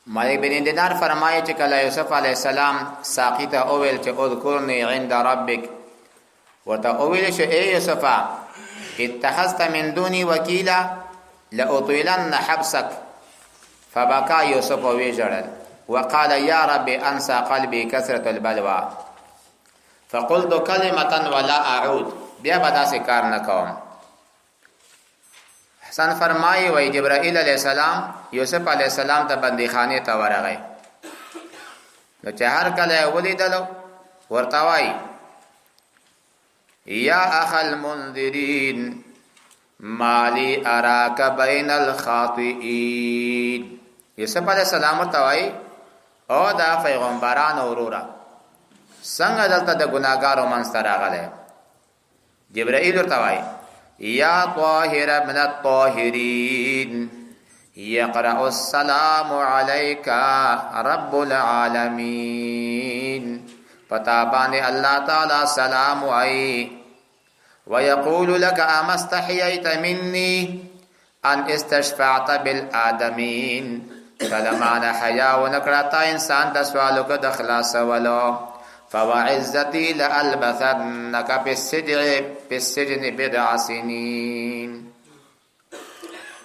مالک بن دینار فرمایي چې کله یوسف علی السلام ساقی ته اوویل چې اذکرنی عند ربک، ورته اوویل چې ای یوسف اتخذت من دوني وکیلا لاطيلن حبسك، فبكى يوسف ويجرل وقال يا رب انسى قلبي كثرة البلوى فقلت كلمة ولا اعود، بیا بدا سے کار نہ کوم. حسن فرمایي وای جبرائیل علیہ السلام یوسف علیہ السلام ته بندی خانه ته ورغی، نو چې هر کله ولیدلو ورته وای یا اخ المنذرین مالی اراک بین الخاطئین. یوسف علیہ السلام ورته وای او دا پیغمبران اورورا څنګه دلته د ګناګارو منځ ته راغلی. جبرائیل ورته وای یا طاهر من الطاهرین یقرأ السلام علیک رب العالمین، پتا باندې الله تعالی سلام وای ويقول لك اما استحييت مني ان استشفعت بالآدمين، کلمانه حیا ونکړه تا انسان د سوالو کو د خلاص ولو فوعزتي لألبثنك في السجن بضع سنين.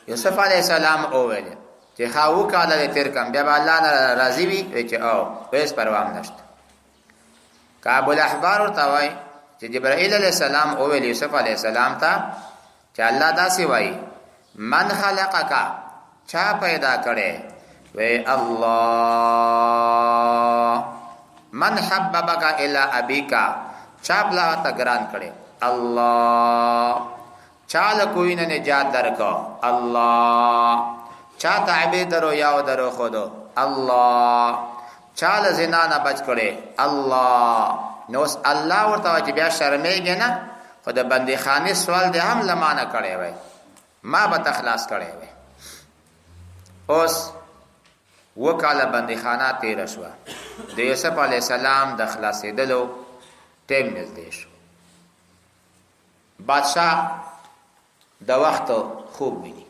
یوسف علیہ السلام اوویل چې خاو کاله تیر کم بیا الله نه راضي وي چې او هیڅ پروا نشته. کعب الاحبار ورته وای چې جبرائیل علیہ السلام اوویل یوسف علیہ السلام ته چې الله داسې وای من خلقک، چا پیدا کړي؟ وی الله. من حببک الی ابیک، چا بلا تا ګران کړي؟ الله. چا کوئی نه نجات درکو؟ الله. چا تعبیر درو یاو درو خودو؟ الله. چا زنا نه بچ کړي؟ الله. نو الله ورته چې بیا شرمېږي نه، خو د بندي خانه سوال دې هم لمانه کړي وای، ما به تخلاص کړي وای. اوس وکاله بندي خانه تیر شو، د یوسف علی السلام د خلاصېدلو ټیم نږدې شو. بادشاہ د وخت خوب ویني.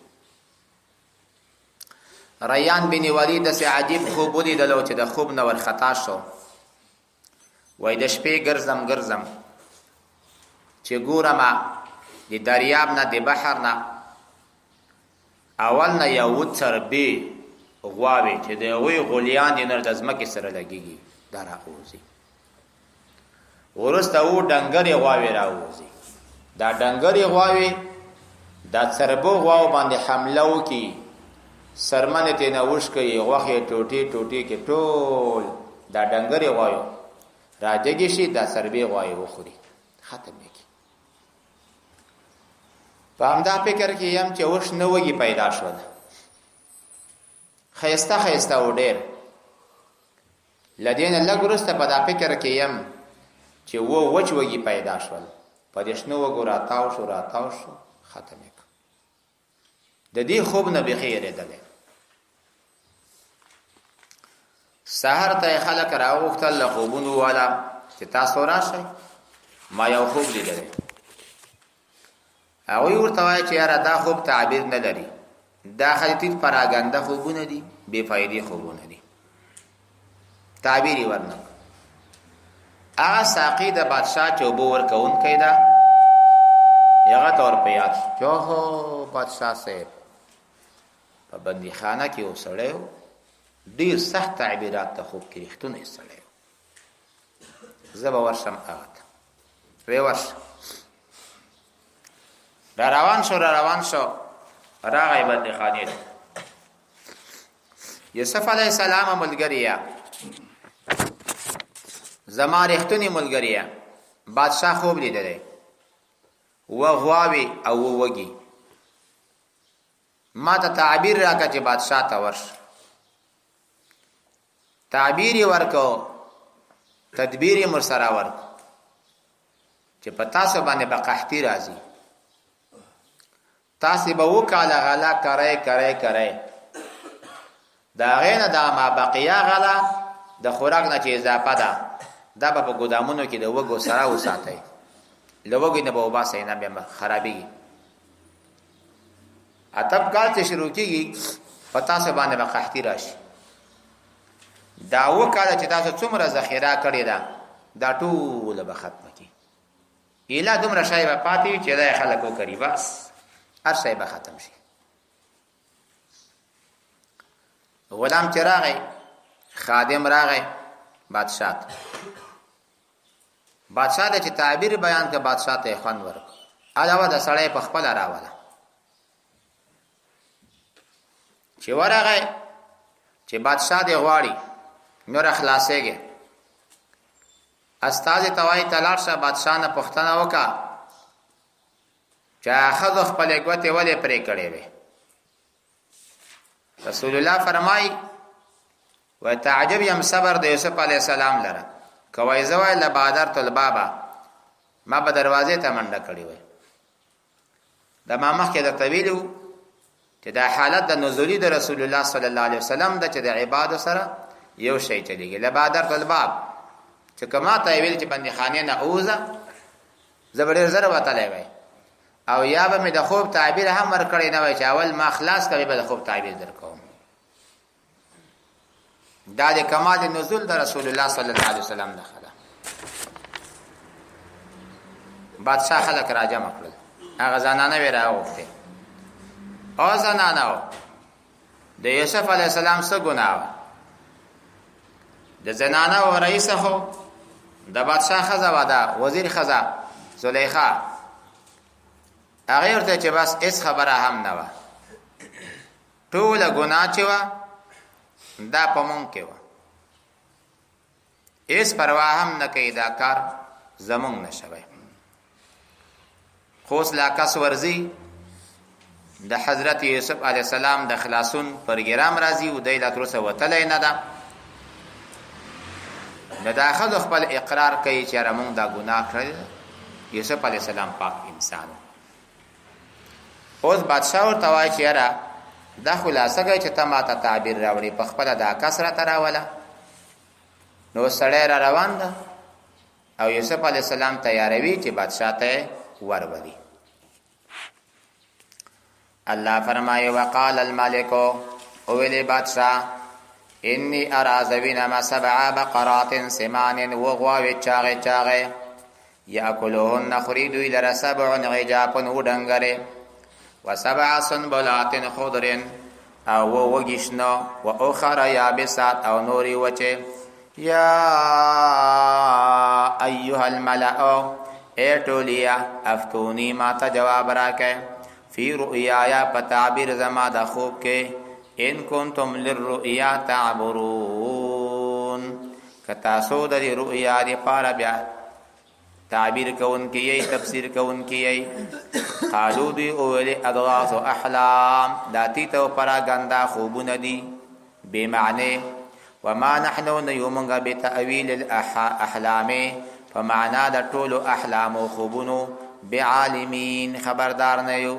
ریان بن ولید سه عجیب خوب ولیدلو چې د خوب نه ورخطا شو. وای د شپې ګرځم چې ګورم د دریاب نه د بحر نه اول نه یو چربي غواوي چې د غوي غلیان د نر د ځمکې سره لګيږي دا راوځي. ورسته و ډنګري غواوي راوځي. دا ډنګري غواوي دا چربو غواو باندې حمله وکي، سرمنه ته نه وښ کوي، غوخه ټوټي کې ټول دا ډنګري غواوي راځي شي، دا سربي غواوي وخوري ختم کی. په همدا فکر کې يم چې وښ نه وږي پیدا شول، خيسته و ډېر لدین لګورسته په دا فکر کې يم چې و وچ وږي پیدا شول، په دې شنو وګورا تاو شو ختم کی. د دې خوب نه بخیر ده. سحر ته خلک راوختل له خوبونو والا چې تاسو راشئ ما یو خوب لیدل. هغه ورته وایي چې یاره دا خوب تعبیر نه لري، دا خلیتیت پراګنده خوبونه دي، بے فایده خوبونه دي، تعبیری ورنه. هغه ساقی د بادشاہ چوبو ورکون کیدا یغه تور پیات چوهو بادشاہ صاحب په بندي خانه کې وسړیو ډیر سخت تعبیرات ته خوب کې ختونه سړیو. زبا ورشم آغت وی ورش را روان شو راغی بندي خانه. یوسف علیہ السلام ملګریا زما رښتونی ملګریا بادشاہ خوب لیدل و غواوی او وږي. ما ته تعبیر راکړه چې بادشاہ ته ورش. تعبیر ورکو، تدبیر مرسره ورکو چې په تاسو باندې بقحتی راځي، تاسو به وکاله غلا کرای دا غینه دا ما بقیا غلا د خوراک نه چې اضافه ده دا په ګودامونو کې د وګو سره وساتئ، لوګي نه به وباسئ نه بیا خرابېږي. اتب کال چې شروع کیږي پتا سه باندې بقحتی راشي. دا وکاله چې تاسو څومره ذخیره کړی دا ټول به ختم کی اله دومره شای به پاتې چې دا خلکو کوي بس هر شی به ختم شي. غلام چراغی خادم راغی بادشاہ ته چې تعبیر بیان ک بادشاہ ته خوان ورک علاوه د سړی په خپل راواله چې ورغی چې بادشاہ دی غواړي نور خلاصېږي استاد توای تلار شه بادشاہ نه پښتنه وکا چې اخذ خپل غوته ولې پرې کړې وي. رسول الله فرمای و تعجب یم صبر د یوسف علی السلام لره کوي زوای لبادر تل بابا ما په دروازه ته منډه کړی وای د ما مخکې د طویلو چې دا حالت د نزولی د رسول الله صلی الله علیه وسلم د چې د عبادت سره یو شی چلیږي لبادر تل باب چې کما ته ویل چې بندي خانه نه اوزه زبر زره وتلې وای او یا به مې د خوب تعبیر هم ورکړی نه وای چې اول ما خلاص کوي به د خوب تعبیر درکوم. دا د کمال نزول د رسول الله صلی الله علیه وسلم دخله. بادشاہ خلک راجم کړل هغه زنانه وی راوخته او زنانه د یوسف علی السلام څخه ګناه د زنانه او رئیس خو د بادشاہ خزا واده وزیر خزا زلیخا هغه ورته چې بس اس خبره هم نه و ټول ګناه چې و دا پمون کې و اس پروا هم نه کوي دا کار زمون نشوي. خوص لا کس ورزي د حضرت یوسف علی السلام د خلاصون پروګرام راځي او د لاتروسه وتلې نه ده د داخله خپل اقرار کوي چې رمون دا ګناه کړی. یوسف علی السلام پاک انسان اوس بادشاہ ور توای چې را دا خلاصه کوي چې تماته تعبیر راوړي په خپل دا کثرت راولا نو سړی را روان ده او یوسف علی السلام تیاروي چې بادشاہ ته ورولي. الله فرمایي وقال الملك او ویلی بادشاہ انی ارى ذبینا 7 بقرات سمان وغوا چاغه یاکلوهن خرید الى 7 عجاف ودنګره و7 سنبلات خضر او وگشنا و اخر یابسات او نوری وچه یا ایها الملأ ایتولیا افتونی ما تا جواب راکے فی رؤیایا پتعبیر زما دا خوب کے ان کنتم للرؤیا تعبرون کتاسو دا دی رؤیا دی پارا بیا تعبیر کون کی تفسیر کون کی قالو دی اولی اضغاث احلام داتی تو پرا گندا خوبون دی بمعنی وما نحنو نیومنگا بتأویل الاحلام فمعنا دا طول احلام و خوبونو بعالمین خبردار نیو.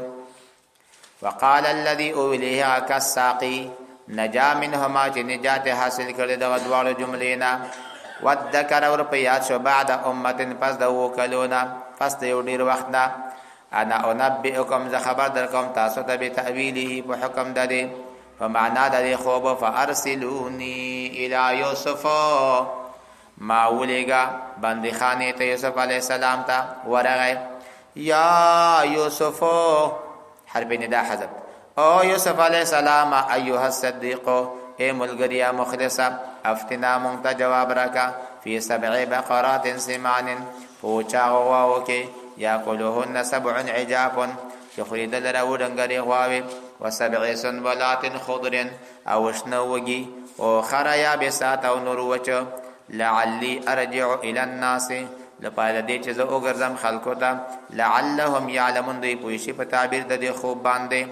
وقال الذي اولیها کالساقی نجا منهما چه نجات حاصل کرده دا دوار جملینا ودکر اور پیاد شو بعد امتن پس دا وکلونا پس دا یو دیر وقتنا انا انبئکم ز خبر درکم تاسو تا بتأویله بحکم داده فمعنا دا خوب فارسلونی الى یوسف ما ولیگا بندی خانی تا یوسف علیہ السلام تا ورغی یا یوسف حرف ندا حذف او یوسف علیہ السلام ایها الصدیق اے ملګریا مخلصا افتنا مونږ جواب راکا فی 7 بقرات سمان پوچا غواو کې یاکلوهن 7 عجاف یخرید لرو دنګری غواوي و7 سنبلات خضر او شنوږي او خریا بسات او نور وچ لعلی ارجع الى الناس لپاره دې چې زه وګرځم خلکو ته لعلهم يعلمون دې پوښي په تعبیر د خوب باندې.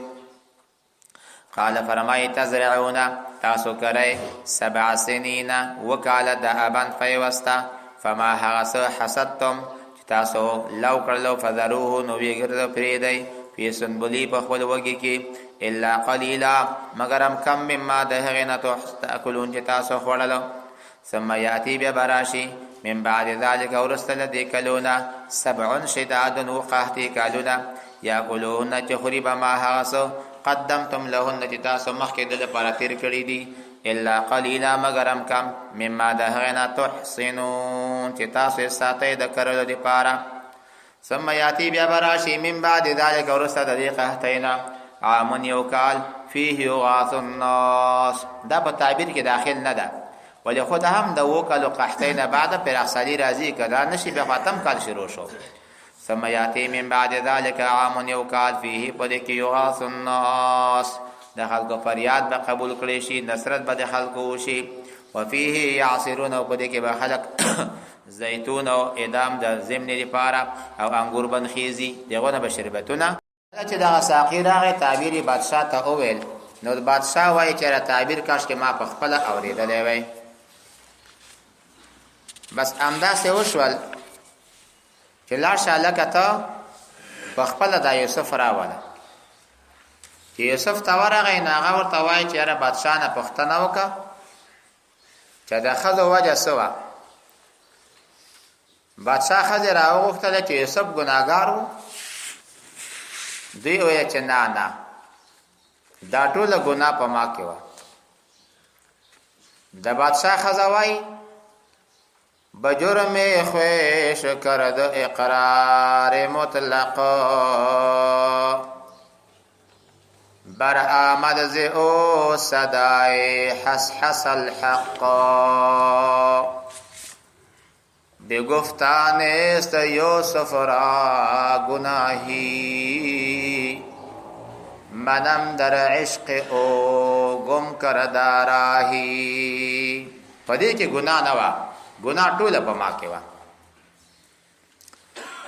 قال فرمای تزرعون تاسو کرے 7 سنین وکاله دابن فیوستا فما حس حسدتم تاسو لو کړلو فذروه نو ویګرځ فریدای فی سنبلی په خپل وږي کې الا قلیلا مگرم کم مما دهغنا تاکلون چې تاسو خورلو ثم یاتی ببراشی من بعد ذلك ورسل دي كلونا 7 شداد وقحتي كالونا ياكلون تخرب ما هغسو قدمتم لهن تاسو مخکې د لپاره تیر کړی دي الا قليلا مگرم کم مما دهغنا تحسنون چې تاسو ساتي د کرلو دی پاره. ثم یاتی بیا براشی من بعد ذلك ورسته د دې قحطینا عامن یو کال فيه یغاث الناس. دا په تعبیر کې داخل نه ده ولی خود هم د وکلو قحطینا بعد پر احصالی راضی کدا نشي به ختم کال شروع شو. ثم یاتی من بعد ذلك عامن یو کال فيه پدې کې یغاث الناس د خلکو فریاد به قبول کړي شي نصرت به د خلکو شي. وفيه يعصرون او پدې کې به خلق زیتون او ادام د زمنې لپاره او انګور بنخیزي دغه به شربتونه. چې دغه ساقي راغی تعبیر بادشاہ ته اوویل نو د بادشاہ وایي چې تعبیر کاش کې ما په خپل اوریدلې وای. بس امدا سه وشول چې لاړ شاله کته په خپل د یوسف راواله چې یوسف ته ورغی نه هغه ورته وایي چې را بادشاہ نه پښتنه وکړه چې د خزو وجه سوا. بادشاہ خزه راوغختله چې یوسف ګناګار وو دی وی چې نه دا ټول ګناه په ما کې و. د بادشاہ خزوای بجرم خویش کرد اقرار مطلق بر آمد ز او صدای حس حس الحق بگفتان است یوسف را گناهی منم در عشق او گم کرده راهی. پدې کې ګناه نه و ګناه ټوله په ما کې و.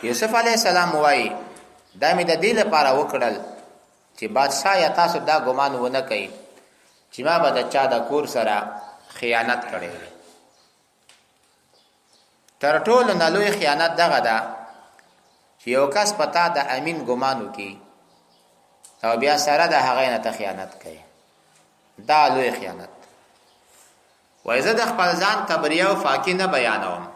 یوسف علیه السلام وایي دا مې د دې لپاره وکړل چې بادشاہ یا تاسو دا ګمان ونه کوي چې ما به د چا د کور سره خیانت کړی. تر ټولو نه لوی خیانت دغه ده چې یو کس پتا د امین ګمان وکړي او بیا سره د هغه نه ته خیانت کوي. دا لوی خیانت. وای زه د خپل ځان کبریا او فاکی نه بیانوم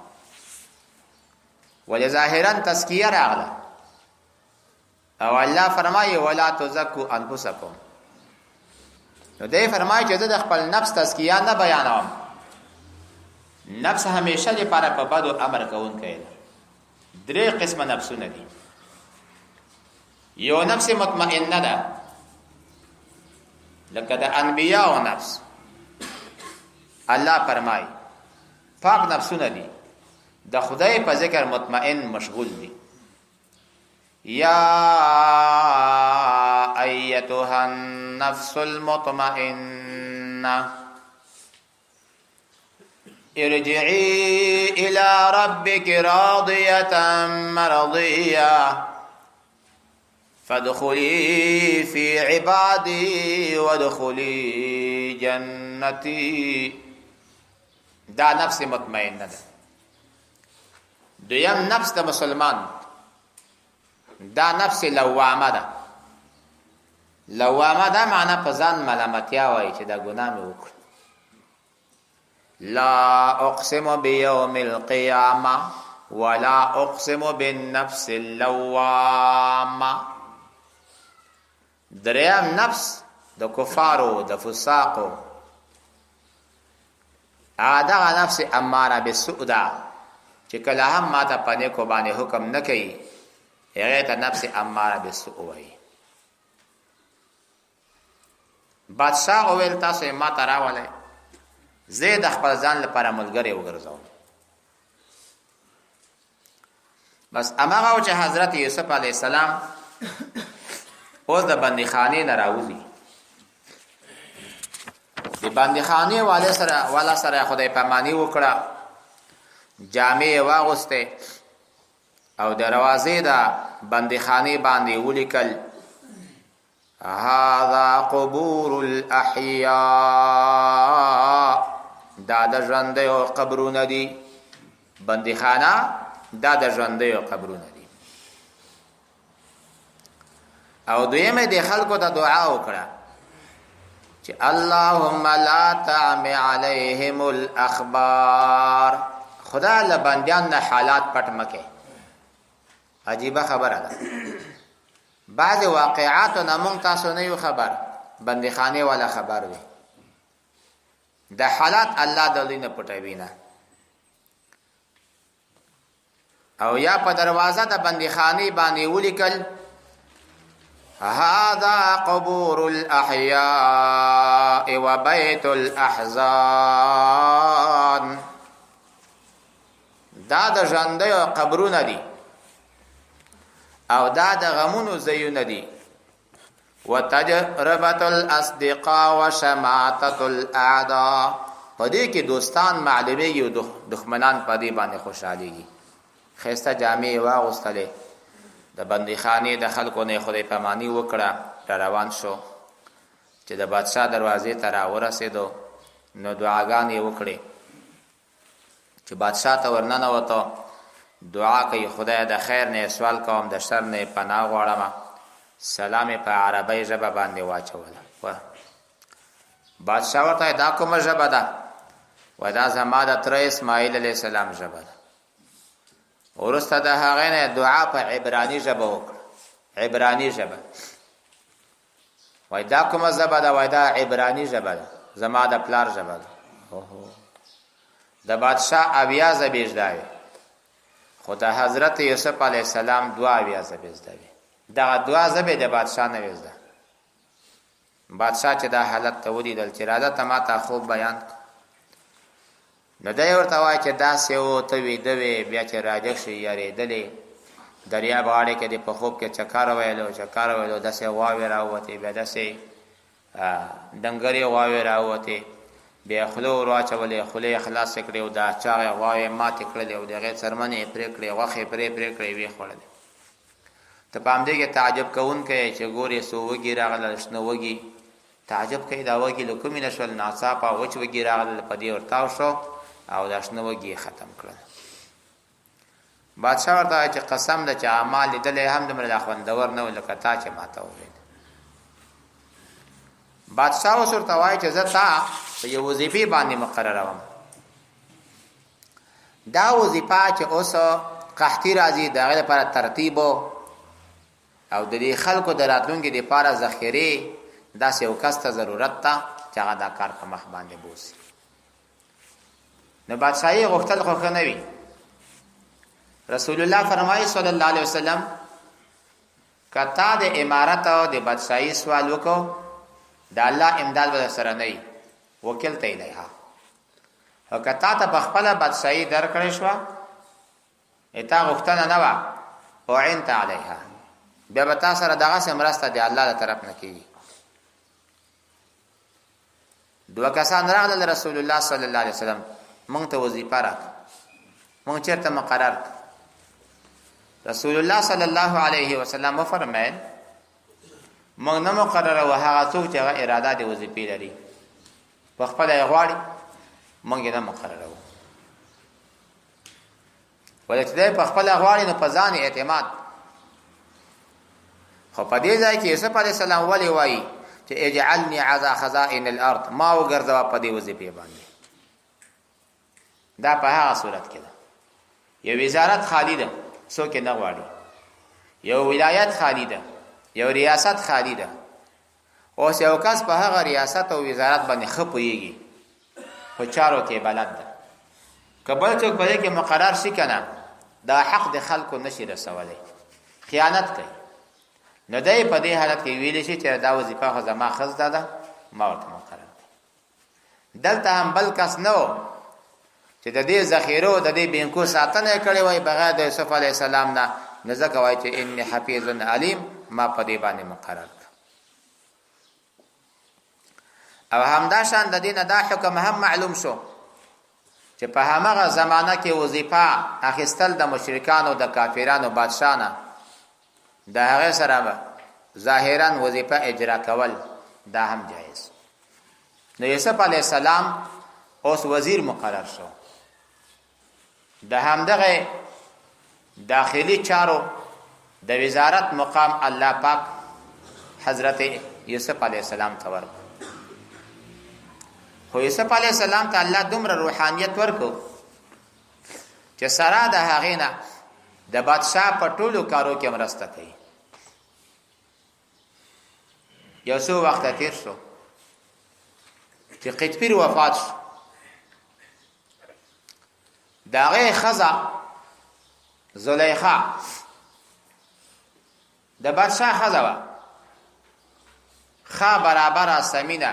ولې ظاهرا تزکیه راغله او الله فرمایي ولا تزکوا انفسکم. نو دې فرمایي چې زه د خپل نفس تزکیه نه بیانوم. نفس همیشه لپاره په بدو امر کوون کوي. درې قسمه نفسونه دي. یو نفس مطمئنه ده لکه د انبیاء او نفس. الله فرمای پاک نفسونه دي د خدای په ذکر مطمئن مشغول دي. یا ایتها النفس المطمئنه ارجعي الى ربك راضيه مرضيه فادخلي في عبادي وادخلي جنتي. دا نفس مطمئنه ده. دویم نفس د مسلمان دا نفس لوامه ده. لوامه ده معنا په ځان ملامتیا وایي چې دا ګناه مې وکړ. لا اقسم بيوم القيامه ولا اقسم بالنفس اللوامه. دریم نفس د کفارو د فساقو دا نفس اماره بالسوء ده چې کله هم ماته پنه کو باندې حکم نه کوي هغه ته نفس اماره بالسوء وایي. بادشاہ اول تاسو ما تراوله زید خپل ځان لپاره ملګری وګرځاو. بس اماغه چې حضرت یوسف علی السلام اوس د بندي خانه نه راوځي. د بندي خانه والا سره خدای پامانی وکړه جامع واغسته او دروازې دا بندي خانه باندې ولیکل هذا قبور الاحياء. دا د ژوندیو قبرونه دي. بندي خانه دا د ژوندیو قبرونه دي. او دویمه د خلکو ته دعا وکړه چې اللهم لا تعم عليهم الاخبار. خدا له بندیان نه حالات پټ مکه. عجیبه خبره ده. بعض واقعات نه مونږ تاسو نه یو خبر بندي خانه والا خبر وي. د حالات الله د لینه پټوي نه. او یا په دروازه د بندیخانه باندې ولیکل هذا قبور الاحياء وبيت الاحزان، دا د ژوندیو قبرونه دي او دا د غمونو ځایونه دي. وتجربة الاصدقاء وشماتة الاعداء، په دې کې دوستان معلومیږي او دښمنان په دې باندې خوشحاليږي. خسته جامې واغوستلې، د بندیخانې د خلکو نه خدای پاماني وکړه، روان شو. چې د بادشاہ دروازې ته راورسېدو نو دعاګانې وکړې. چې بادشاہ ته ورننوتو، دعا کوي خدای د خیر نه سوال کوم، د شر نه پناه غواړم. سلام په عربی ژبه باندې واچوله. بادشاہ ورته دا کومه ژبه ده؟ دا زما د تر اسماعیل علیه السلام ژبه ده. ورسته د هغې نه دعا په عبرانی ژبه وکړه. عبرانی ژبه وای دا کومه ژبه ده؟ وای دا عبرانی ژبه ده، زما د پلار ژبه ده. د بادشاہ اویا ژبې زده وې، خو د حضرت یوسف علیه السلام دوه اویا ژبې زده وې. دغه دوه ژبې د بادشاہ نه وې زده. بادشاہ چې دا حالت ته ولیدل چې راځه ته ماته خوب بیان کړه، نو دی ورته وایي چې داسې و ته ویده وې، بیا چې راجګ شي یارېدلې، دریاب غاړې کې دې په خوب کې چکر ویلو داسې واوې راووتې، بیا داسې ډنګرې واوې راووتې، بیا خوله ور واچولې، خوله یې خلاصې کړې او دا چاغې واوې ماتې کړلې او د هغې څرمنې یې پرې کړې، غوښې پرې کړې، ویې خوړلې. ته په همدې کې تعجب کوونکی چې ګورې څو وږي راغلل، شنه وږي. تعجب کوي دا وږي له کومې نه شول؟ ناڅاپه وچ وږي راغلل، په دې ورتاو شو او دا شنه وږي ختم کړل. بادشاہ ورته وایي چې قسم ده چې اعمال لیدلی هم دومره خوندور نه و لکه تا چې ماته وویل. بادشاہ اوس ورته وایي چې زه تا په یو وظیفې باندې مقرروم. دا وظیفه چې اوس قحطي راځي د هغې لپاره ترتیب او د دې خلکو د راتلونکي دپاره ذخیرې، داسې یو کس ته ضرورت ته چې هغه دا کار په مخ باندې بوسي. نو بادشاہي غوښتل خو ښه نه وي. رسول الله فرمایي صلی الله علیه وسلم که تا د امارت او د بادشاہي سوال وکړو، د الله امداد به سره نه وي، وکیل ته الیها. او که تا ته په خپله بادشاہي درکړې شوه، تا غوښتنه نه وه، اعنت علیها، بیا به تا سره دغسې مرسته د الله له طرف نه کېږي. دوه کسان راغلل رسول الله صلی الله علیه وسلم، مونږ ته وظیفه راکړه، مونږ چېرته مقرر کړه. رسول الله صلی الله علیه وسلم وفرمیل مونږ نه مقرروو، هغه څوک چې هغه اراده د وظیفې لري په خپله یې غواړي، مونږ یې نه مقرروو. ولې چې دی په خپله غواړي نو په ځان اعتماد. خو په دې ځای کې یوسف علیه السلام ولې وایي چې اجعلني علی خزائن الارض، ما وګرځوه په دې وظیفې باندې. دا په هغه صورت کې ده یو وزارت خالی ده، څوک یې نه غواړي، یو ولایت خالی ده، یو ریاست خالی ده. اوس یو کس په هغه ریاست او وزارت باندې ښه پوهېږي، په چارو کې بلد ده، که بل څوک په دې کې مقرر شي که نه، دا حق د خلکو نشي رسولی، خیانت کوي. نو دی په دې حالت کې ویلی شي چې دا وظیفه خو زما ښه زده ده، ما ورته مقرر کړه. دلته هم بل کس نه و چې د دې ذخیرو د دې بینکو ساتنه کړې وای بغیر د یوسف علیه السلام نه، نو ځکه وایي چې انی حفیظ علیم، ما په دې باندې مقرر کړه. او همداشان د دې نه دا حکم هم معلوم شو چې په همغه زمانه کې وظیفه اخیستل د مشرکانو د کافرانو بادشاه نه، د هغې سره ظاهرا وظیفه اجرا کول دا هم جایز. نو یوسف علیه السلام اوس وزیر مقرر شو. د همدغه داخلي چارو د وزارت مقام الله پاک حضرت یوسف علیه السلام ته ورکړ. خو یوسف علیه السلام ته الله دومره روحانیت ورکړو چې سره د هغې نه د بادشاه په ټولو کارو کې مرسته کوي. یو څو وخت تیر شو چې قطفیر وفات شو. داغه خزا زلیخا د بادشاہ خزا وا خا برابر سمینه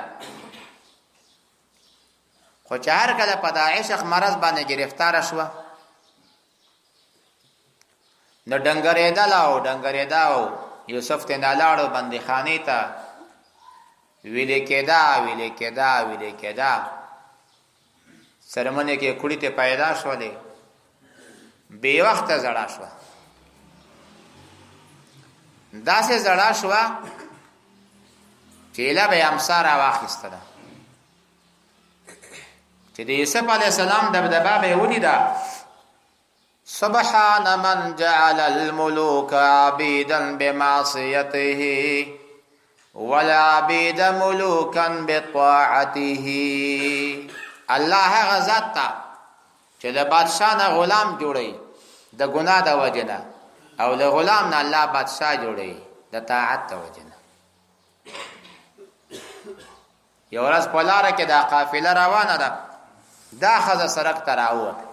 خو چهار کله په عشق مرض باندې گرفتار شو نو ډنګرېداو یوسف ته نالاړو باندې خانه ته ویلې کېدا سرمنه کې کړي ته پیدا شولې بے وخت زړه شو داسې زړه شو چې لا به امسار واخیستله چې د یوسف علی السلام دبدبه به ولیدا سبحان من جعل الملوك عبيدا بمعصيته والعبيد ملوكا بطاعته الله غزاد تا چې د بادشاہ نه غلام جوړي د ګناه د وجنه او د غلام نه الله بادشاہ جوړي د طاعت د وجنه یو ورځ په لار کې دا قافله روانه ده دا خزه سرک تراوت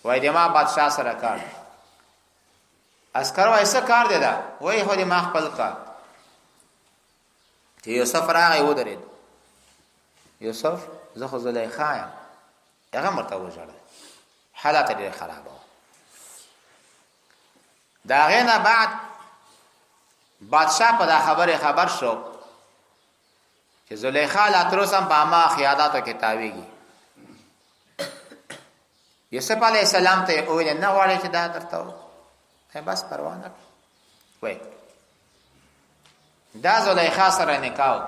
وای دې ما بادشاہ سره کار اسکر وای څه کار دی دا وای خو دې ما خپل کار چې یوسف راغی ودرید یوسف زه خو زلیخا یم هغه مرته وژړل حالت ډېر خراب و دا غینه بعد بادشاہ په دا خبر شو چې زلیخا لا تر اوسه په ما خیالاتو کې تاویږي یوسف علیہ السلام ته ویل نه غواړي چې دا درته و بس پروا نه وای دا زلیخا سره نکاح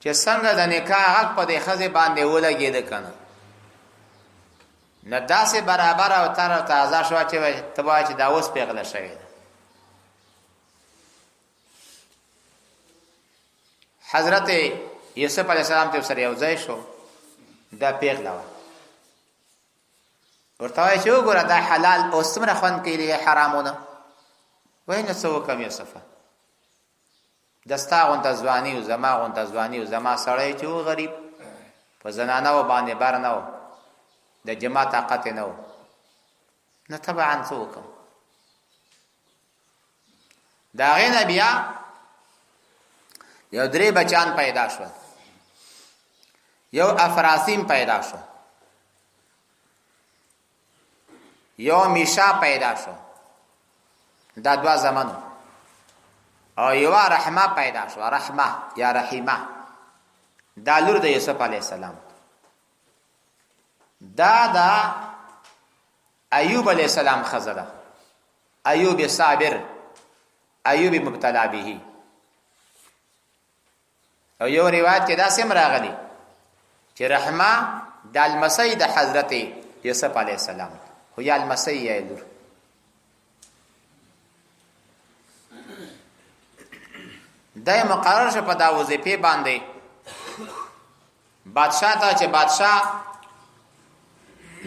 چې څنګه د نکاح حق په دې خزه باندې ولګید کنه نه داسې برابر او تر تازه شو چې تبا چې دا اوس پیغله شوی حضرت یوسف علیہ السلام ته سره یو ځای شو دا پیغله ورته چې وګوره دا حلال او سمره خوان کوي حرامونه وای نه څه وکم یوسف دستا غونته ځواني او زما غونته ځواني او زما سړی چې و غریب په زنانه و باندې بار نه و د جما طاقت نه و نه طبعا څه وکم دا غینه بیا یو درې بچان پیدا شو یو افراسیم پیدا شو یو میشا پیدا شو دا دوا زمانو او یو رحمه پیدا شو رحمه یا رحیمه دا لور د یوسف علی السلام دا ایوب علی السلام خزره ایوب صابر ایوب مبتلا به او یو روایت کې دا سم راغلی چې رحمه د المسی د حضرت یوسف علی السلام هو یا المسی یا لور دای مقرر شه په دا وظیفه باندې بادشاہ ته چې بادشاہ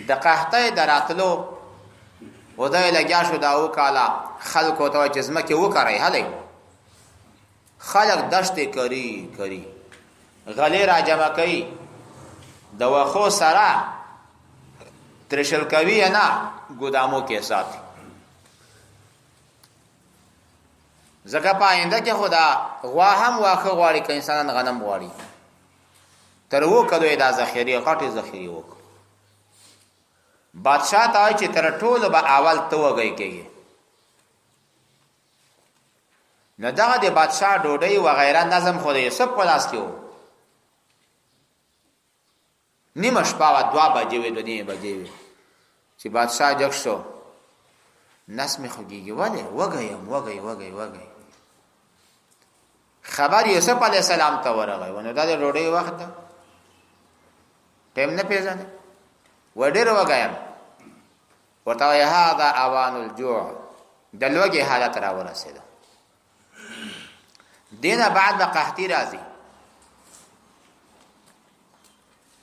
د قحطه دراتلو ودای لګیا شو دا وکاله خلکو ته چې زمکه وکړای هله خلق دشت کری غلی را جمع کوي د وخو سره ترشل کوي نه ګودامو کې ساتي زکه پاینده کې خدا غوا هم واخه غواړي که انسان غنم غواړي تر وو کدو دا ذخیره غټي ذخیره وک بادشاہ ته چې تر ټولو به اول تو وګي کېږي نه دغه د بادشاہ ډوډۍ و غیره نظم خو دې سب پلاس کېو نیمه شپه 2 بجې وې 2 بجې وې چې بادشاہ جګ شو نس می خوږیږي وګي خبر یوسف علی السلام ته ورغی ونه دا د ډوډۍ وخت ټیم نه پیژنه وډیر وګایم ورته یا هاذا اوان الجوع دلوګي حالت را ورسېده دینه بعد قحطی راځي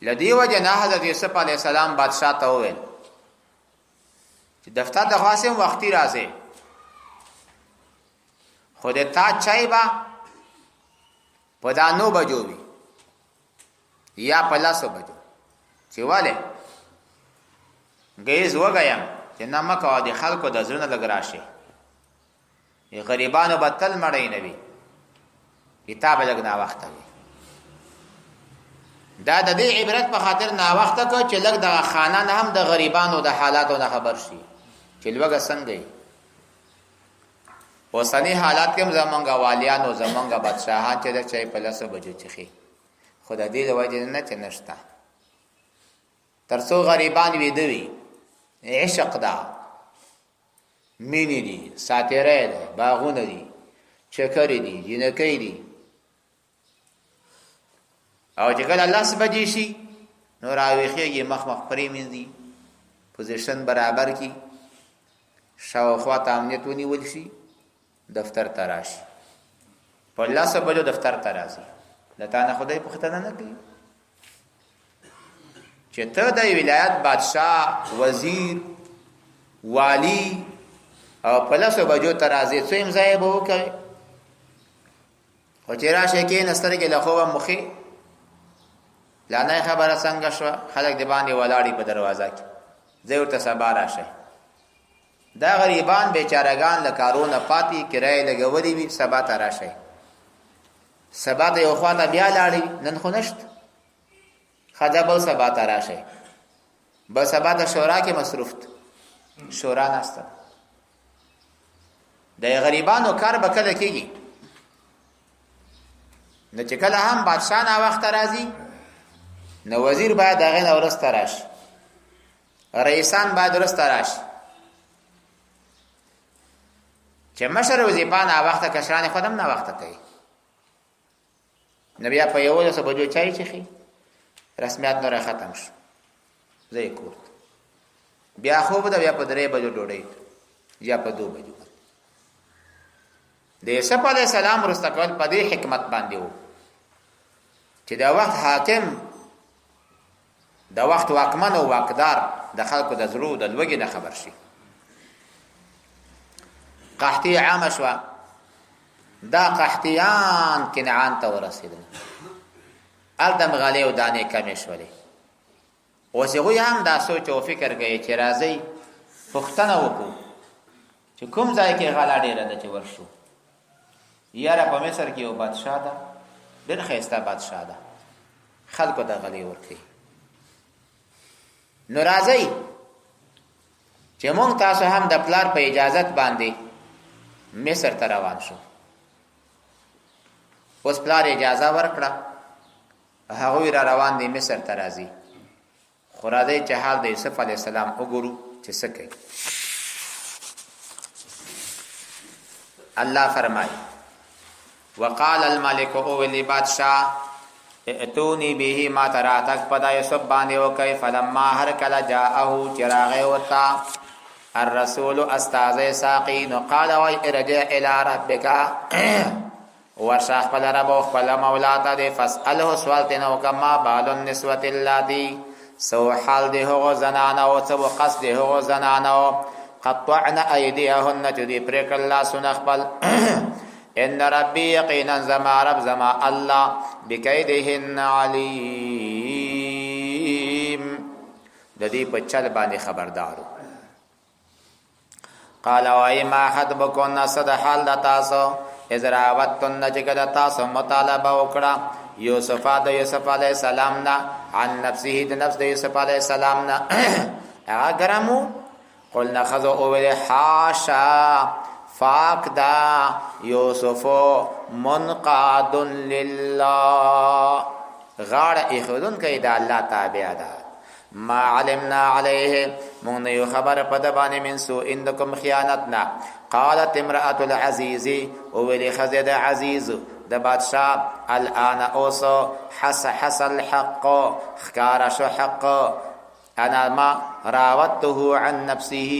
لدی وجه نه حضرت یوسف علی السلام بادشاہ ته وویل چې دفتر د خاصم وختي راځي خود تا چای با پدانو بجو وی یا پلاسو بجو چې والے ګیز وګیم چې نمک او د خلکو د زړه لګ راشي غریبانو بتل مړی نه وي کتاب لګ نا وخت وي دا د دې عبرت په خاطر نا وخت کو چې لګ د خانان هم د غریبانو د حالاتو نه خبر شي چې لوګه څنګه اوسنی حالات کې زمونږ والیان او زمونږ بادشاہان چې د چای په لاسه بجو چخي خدای دې د وجه نه چې نشتا ترڅو غریبان وي دوی عشق دا مینې دي ساتره ده باغونه دي چکرې دي جنکې دي او چې کله الله سبحانه شي نو راويخي مخ پرې مینځي پوزیشن برابر کی شاوخوا امنیت ونیول شي دفتر تراشي په الله سبحانه دفتر ترازي لته نه خدای په خطر نه کوي چې ته د ولایت بادشاہ وزیر والی او په لاسو بجو ترازی څو امضای به وکړي او چې راشه کې نستر کې لخوا مخې لانه خبره څنګه شو خلک دی باندې ولاړی په دروازه کې زه ورته سبا راشه دا غریبان بیچارهګان لکارونه پاتې کرای لګولې وي سبا ته راشه سبا ته یو خواته بیا لاړی نن خو نشت خدابل سبا ته راشه بس سبا ته شورا کې مصروف شورا ناسته د غریبانو کار به کله کېږي نو چې کله هم بادشاہ نه وخت راځي نو وزیر باید هغه نه ورسته راشي رئیسان باید ورسته راشي چې مشر وظیفه نه وخت کشران خودم نه وخت کوي نبی په یو څه بجو چای چخي رسمیات نور ختم شو زه کور بیا خوب دا بیا په 3 بجو ډوډۍ یا په 2 بجو د یوسف علی السلام رستقبل په دې حکمت باندې وو چې دا وخت حاکم دا وخت واکمن او واقدار د خلکو د زړه د لوګي نه خبر شي قحطی عام شو دا قحطیان کنعان ته ورسېدل الدم غالي او دانه کمې شولې اوس یو هم دا سوچ او فکر کوي چې راځي پښتنه وکړو چې کوم ځای کې غلا ډیره ده چې ورشو یاره په مصر کې یو بادشاہ ده ډېر ښایسته بادشاہ ده خلکو ته غلي ورکړي نو راځي چې مونږ تاسو هم د پلار په اجازت باندې مصر ته روان شو اوس پلار اجازه ورکړه هغه را روان دي مصر ته راځي خورادی چې حال د یوسف علی السلام وګورو چې څه کوي الله فرمایي وقال الملك او لی بادشاہ اتونی به ما تراتک پدا یوسف باندې او کای فلما هر کلا جاءه چراغ وتا الرسول استاذ ساقین قال وای ارجع الى ربک ورشاخ پل رب او خپل مولا ته دی فاساله سوال تنو کما بال النسوه اللاتي سو حال دی هو زنانه او سو قصد دی هو زنانه قطعن ايديهن تدي پرک الله سنخبل ان ربي يقينا زما رب زما الله بكيدهن عليم د دې په چل باندې خبردارو قال واي ما حدبكن صد حال د تاسو ازراوتن جګد تاسو مطالبه وکړه یوسف علی السلام نا عن نفسه د نفس د یوسف علی السلام نا هغه ګرامو قلنا خذ او حاشا فاک دا یوسف منقاد لله غاړه اخذن کوي دا الله تابع ده ما علمنا عليه مون یو خبر پد باندې من سو اندکم خیانتنا قالت امراه العزيز او ولي خزد عزيز د بادشاہ الان اوسو حس الحق خکار شو حق انا ما راوته عن نفسه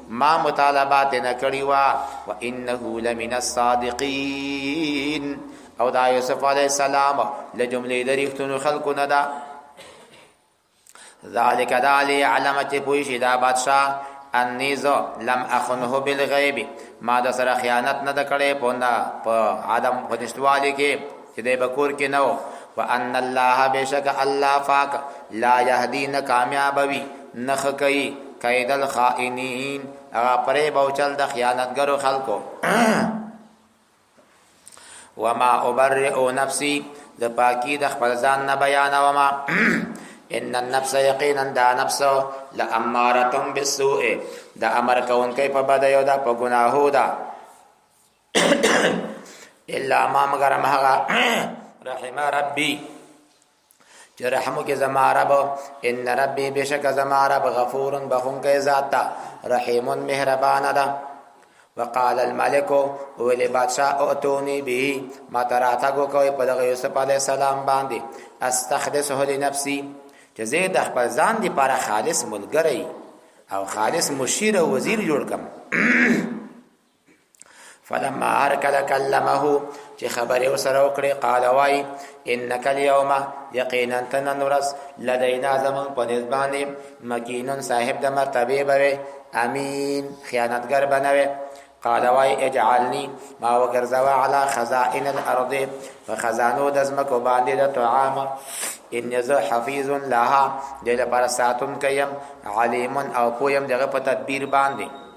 ما مطالبات نکړی وا وانه لمن الصادقين او دا یوسف علیہ السلام لجمله دریختن خلق ندا ذالک دالی علامت پویشی دا بادشاہ انیزو لم اخنه بالغیب ما د سره خیانت نه د کړې پوندا په ادم پدشتوالی کې چې د بکور کې نو وان الله بشک الله فاک لا يهدين کامیابوي نخ کوي کید الخائنین اغا پریب او چل د خیانتګرو خلکو وما ابرئ نفسی د پاکی د خپل ځان نه بیانوما ان النفس یقینا دا نفس لاماره بالسوء دا امر کون کوي په بدیو دا په ګناهو دا الا ما مگر هغه رحم ربي چې رحمو کې زما رب ان ربي بشک زما رب غفور بخون کې ذات رحیم مهربان ده وقال الملك ولي بادشاہ اتوني به ما تراتګو کوي په دغه یوسف علی السلام باندې استخلصه لنفسي چې زید خپل ځان دی لپاره خالص ملګری او خالص مشیر او وزیر جوړ کم فلما ارکل کلمه چې خبر یې سره وکړي قال وای انک اليوم یقینا تنورس لدینا زمون په نسبانه مکینون صاحب د مرتبه به امین خیانتګر بنوي قال وای اجعلني ما وغرزوا على خزائن الارض فخزانو د زمکو باندې د طعام ان ذو حفیظ لها دله پر ساتون کيم علیم او پویم دغه په تدبیر باندې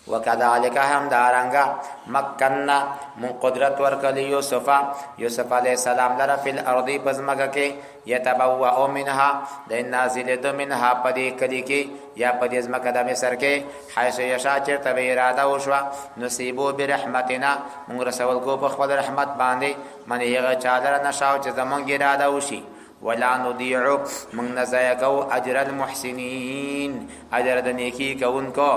وکذالک هم دارنگا مکننا من قدرت ورکل یوسف علیہ السلام لرا فی الارض پزمکه کې یتبوأ منها د نازل د منها پدې کلی کې یا پدې زمکه د مصر کې حيث یشا چرته به اراده وشوا نصیبو برحمتنا موږ رسول کو په خپل رحمت باندې من یغه چادر نشاو چې زمونږ اراده وشي ولا نضيع من نزایکو اجر المحسنین اجر د نیکی کوونکو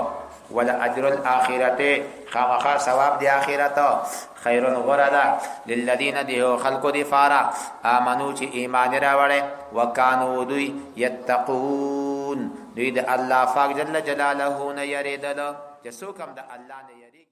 ولا اجر الاخرته خامخا ثواب دی اخرت خیر غردا للذین دیو خلق دی فارا امنو چې ایمان راوړې وکانو دوی یتقون دوی د الله پاک جل جلاله نه یریدل چې څوک هم د الله نه